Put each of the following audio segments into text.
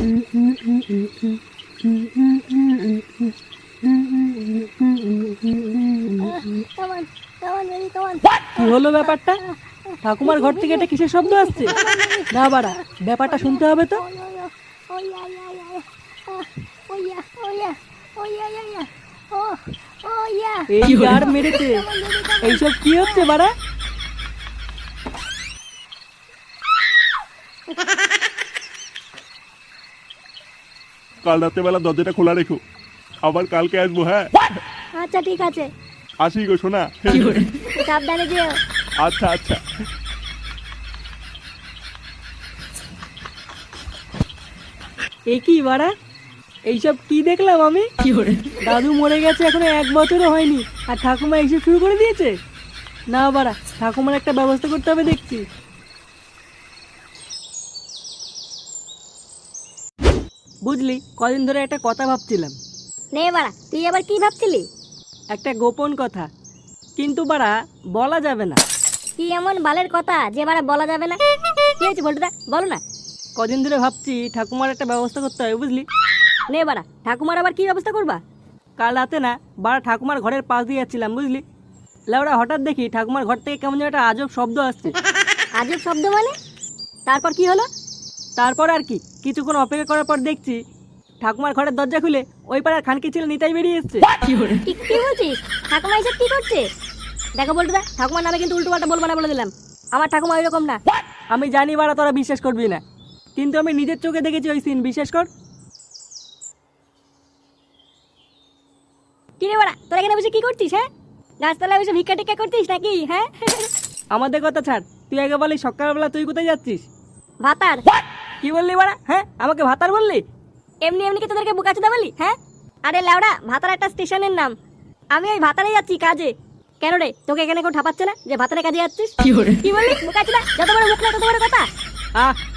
কি হলো ব্যাপারটা? ঠাকুমার ঘর থেকে এটা কিসের শব্দ আসছে? না বাড়া, ব্যাপারটা শুনতে হবে তো। এই গার মেরেছে, এইসব কি হচ্ছে বাড়া? কাল রাত্রেবেলা দরজাটা খোলা রেখো, আবার কালকে আসবো। হ্যাঁ আচ্ছা ঠিক আছে, আসি গো শোনা। সাবধানে যেও। আচ্ছা আচ্ছা। এ কি বাড়া, এইসব কি দেখলাম আমি? দাদু মরে গেছে এখনো 1 বছরও হয়নি, আর ঠাকুমা এইসব শুরু করে দিয়েছে। না বাড়া, ঠাকুমার একটা ব্যবস্থা করতে হবে দেখছি। বুঝলি, কদিন ধরে একটা কথা ভাবছিলাম। নে বাড়া, তুই আবার কি ভাবছিলি? একটা গোপন কথা, কিন্তু বাড়া বলা যাবে না। কি এমন বালের কথা যে বাড়া বলা যাবে না? কি হয়েছে বলটুদা, বলো না। কদিন ধরে ভাবছি ঠাকুমার একটা ব্যবস্থা করতে হবে, বুঝলি। নে বাড়া, ঠাকুমার আবার কি ব্যবস্থা করবা? কাল রাতে না বাড়া ঠাকুমার ঘরের পাশ দিয়ে যাচ্ছিলাম, বুঝলি। লেওড়া হঠাৎ দেখি ঠাকুমার ঘর থেকে কেমন যেন একটা আজব শব্দ আসছে। আজব শব্দ মানে? তারপর কি হলো? তারপর আর কি, কিছুক্ষণ অপেক্ষা করার পর দেখছি ঠাকুমার ঘরের দরজা খুলে ওই পাড়ার খানকি ছেলে নিতাই বেরিয়ে এসছে। কি বলছিস? ঠাকুমা এসব কি করছে? দেখো বলটুদা, ঠাকুমার নামে কিন্তু উল্টো পাল্টা বলবো না, বলে দিলাম। আমার ঠাকুমা ওইরকম না। আমি জানি বাড়া তোরা বিশ্বাস করবি না, কিন্তু আমি নিজের চোখে দেখেছি ওই সিন, বিশ্বাস কর। কি রে বাড়া, তোরা এখানে বসে কি করছিস? হ্যাঁ, গাছতলায় বসে ভিক্ষা টিক্ষা করছিস নাকি? হ্যাঁ, আমাদের কথা ছাড়, তুই আগে বলি সকালবেলা তুই কোথায় যাচ্ছিস? ভাতার। কি বললি বাড়া? হ্যাঁ, আমাকে ভাতার বললি? এমনি এমনি কি তোদেরকে বোকাচোদা বলি? হ্যাঁ, আরে লেওড়া, ভাতার একটা স্টেশনের নাম। আমি ওই ভাতারে যাচ্ছি কাজে। কেন রে, তোকে এখানে কেউ ঠাপাচ্ছে না যে ভাতারে কাজে যাচ্ছিস? কি বললি বোকাচোদা? যত বড় মুখ না তত বড় কথা।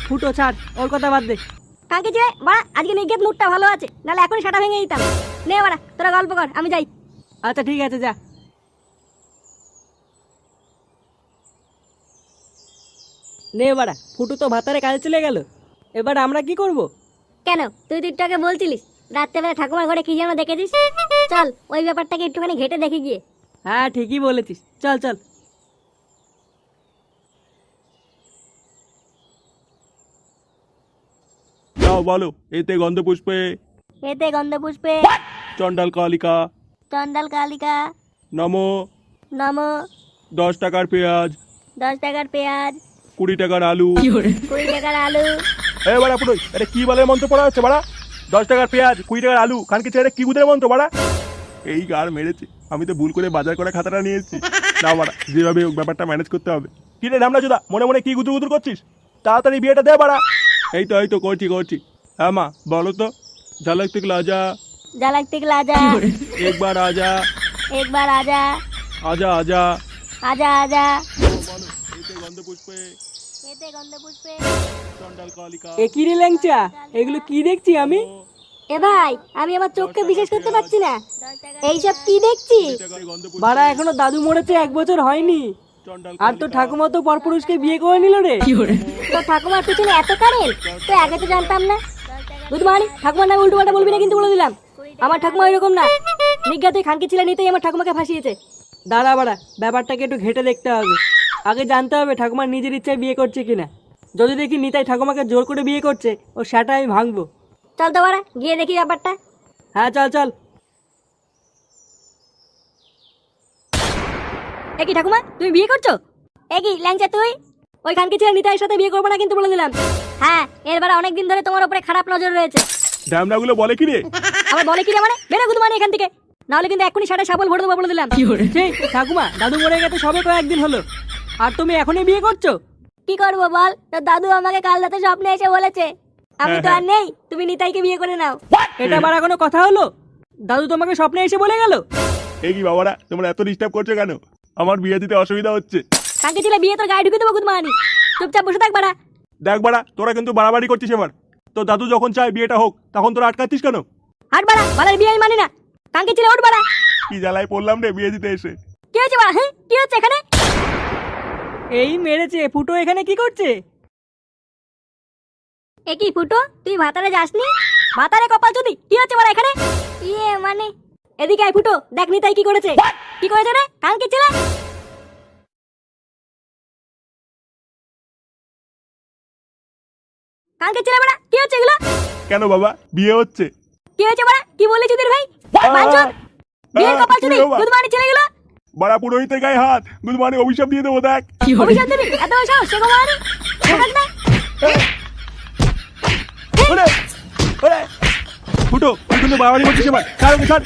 ফুটো ছাড়, ওর কথা বাদ দে। কাকে যে বাড়া, আজকে নিগেত মুডটা ভালো আছে, নাহলে এখনই সেটা ভেঙে দিতাম। নে বাড়া, তোরা গল্প কর, আমি যাই। আচ্ছা ঠিক আছে, যা। নে বাড়া, ফুটু তো ভাতারে কাজে চলে গেল, এবার আমরা কি করব? কেন, তুই তো একটু আগে বলছিলিস রাত্রেবেলা ঠাকুমার ঘরে কি যেন দেখেছিস। চল ওই ব্যাপারটাকে একটুখানি ঘেটে দেখে গিয়ে। হ্যাঁ ঠিকই বলেছিস, চল চল। যাও বলো, এতে গন্ধপুষ্পে এতে গন্ধপুষ্পে চণ্ডাল কালিকা চন্ডাল কালিকা নমো। নম। 10 টাকার পেঁয়াজ, 10 টাকার পেঁয়াজ, 20 টাকার আলু। 20 টাকার আলু। এ বাড়া পুরো, এটা কি বলে মন্ত্র পড়া হচ্ছে বাড়া? 10 টাকার পেঁয়াজ, 20 টাকার আলু, খানকে ছেড়ে কি গুদের মন্ত্র বাড়া? এই গার মেরেছে, আমি তো ভুল করে বাজার করা খাতাটা নিয়ে এসেছি। না বাড়া, যেভাবে হোক ব্যাপারটা ম্যানেজ করতে হবে। কি রে রামলা চোদা, মনে মনে কি গুদুর গুদুর করছিস? তাড়াতাড়ি বিয়েটা দে বাড়া। এই তো করছি। হ্যাঁ মা বলো তো। ঝালক থেকে লাজা, ঝালক টিকলা আজা, একবার আজা, একবার আজা, আজা আজা। আজা আজা। বলো, এতে গন্ধপুষ্পে এতে গন্ধপুষ্পে চণ্ডাল কালিকা। এ কি রে ল্যাংচা, এগুলো কি দেখছি আমি? এ ভাই, আমি আমার চোখকে বিশ্বাস করতে পারছি না। এইসব কি দেখছি? বাড়া, এখনো দাদু মরেছে 1 বছর হয়নি, আর তো ঠাকুমা তো পরপুরুষকে বিয়ে করে নিল রে। তো ঠাকুমার পিছনে এত কারেন্ট, তো আগে তো জানতাম না। বুধবাড়ি, ঠাকুমার নামে উল্টো পাল্টা বলবি না কিন্তু, বলে দিলাম। আমার ঠাকুমা ওইরকম না। নিজ্ঞাতে খানকি ছেলে নিতেই আমার ঠাকুমাকে ফাঁসিয়েছে। দাঁড়া বাড়া, ব্যাপারটাকে একটু ঘেটে দেখতে হবে। আগে জানতে হবে ঠাকুমার নিজের ইচ্ছায় বিয়ে করছে কিনা। যদি দেখি নিতাই ঠাকুমাকে জোর করে বিয়ে করছে, ও সেটা আমি ভাঙবো। চল তো বাড়া, গিয়ে দেখি ব্যাপারটা। হ্যাঁ চল চল। একই ঠাকুমা, তুমি বিয়ে করছো? একই ল্যাংচা তুই? ওই খানকি ছেলে নিতাইয়ের সাথে বিয়ে করবো না কিন্তু, বলে দিলাম। হ্যাঁ, এরবার অনেকদিন ধরে তোমার উপরে খারাপ নজর রয়েছে। ড্যামনাগুলো বলে কি রে? আবার বলে কি রে মানে? বেরো গুদমানি এখান থেকে, নাহলে কিন্তু এখনই সাড়ে সাবল ভরে দেবো, বলে দিলাম। সেই ঠাকুমা, দাদু মরে গেছে সবে কয়েকদিন হলো, আর তুমি এখনই বিয়ে করছো? কি করবো বল, তোর দাদু আমাকে কাল রাতে স্বপ্নে এসে বলেছে আমি তো আর নেই, তুমি নিতাইকে বিয়ে করে নাও। এটা বাড়া কোনো কথা হলো? দাদু তোমাকে স্বপ্নে এসে বলে গেল? এই কি বাবারা, তোমরা এত ডিস্টার্ব করছো কেন? আমার বিয়ে দিতে অসুবিধা হচ্ছে। খানকি ছেলে বিয়ে তোর গায়ে ঢুকে দেবো গুদমানি, চুপচাপ বসে থাক বাড়া। দেখ বাড়া, তোরা কিন্তু বাড়াবাড়ি করছিস এবার। তো দাদু যখন চায় বিয়েটা হোক, তখন তোরা আটকাচ্ছিস কেন? হাট বাড়া, বাড়ার বিয়ে আমি মানি না। খানকি ছেলে ওঠ বাড়া। কি জ্বালায় পড়লাম রে বিয়ে দিতে এসে। কি হয়েছে বাড়া? হ্যাঁ, কি হচ্ছে এখানে? এই মেরেছে, ফুটো এখানে কি করছে? এ কি ফুটো, তুই ভাতারে যাসনি? ভাতারে কপাল চুদি, কি হচ্ছে বড় এখানে? ইয়ে মানে এদিকে আয় ফুটো, দেখ নিতাই কি করেছে। কি করেছে রে কালকে ছেলে? কালকে ছেলে বড়া, কি হচ্ছে এগুলো? কেন বাবা, বিয়ে হচ্ছে? কি হয়েছে বড়া, কি বললি চুদির ভাই? বাঞ্চোদ, বিয়ের কপাল চুদি, দুধমানি ছেলেগুলো। বড়া পুরোহিতের গায়ে হাত, দুধমানি অভিশাপ দিয়ে দেবো দেখ। অভিশাপ দিবি? এত বড় সাহস, সে গোমানি। ওরে ওরে ফুটো, তুই কিন্তু বাড়াবাড়ি করছিস এবার। ছাড় ওকে, ছাড়।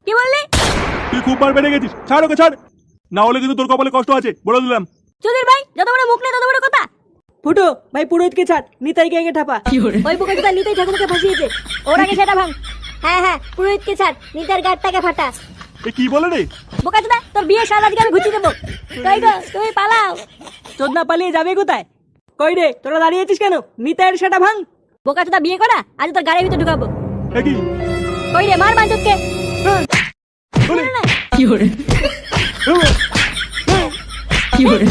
কি বললি? তুই খুব বার বেড়ে গেছিস, ছাড় ওকে ছাড়। না হলে কিন্তু তোর কপালে কষ্ট আছে, বলে দিলাম। চুদির ভাই, যত বড় মুখ নেই তত বড় কথা। ফুটো ভাই, পুরোহিতকে ছাড়, নিতাইকে আগে ঠাপা। ওই বোকাচোদা নিতাই ঠাকুরকে ফাঁসিয়েছে, ওর আগে সেটা ভাঙ। হ্যাঁ হ্যাঁ, পুরোহিতকে ছাড়, নিতার গাড়টাকে ফাটা। এ কি বলে রে? বোকাচোদা, তোর বিয়ে সাল আজকে আমি ঘুচিয়ে দেবো। কই গো, তুমি পালাও। চোদনা পালিয়ে যাবে কোথায়? কই রে, তোরা দাঁড়িয়ে আছিস কেন? নিতাইয়ের সেটা ভাঙ। বোকাচোদা বিয়ে করা, আজ তোর গাড়ির ভিতরে ঢুকাবো। এ কি? কই রে, মার বাঞ্চোদকে। ওরে, না ওরে, ওরে।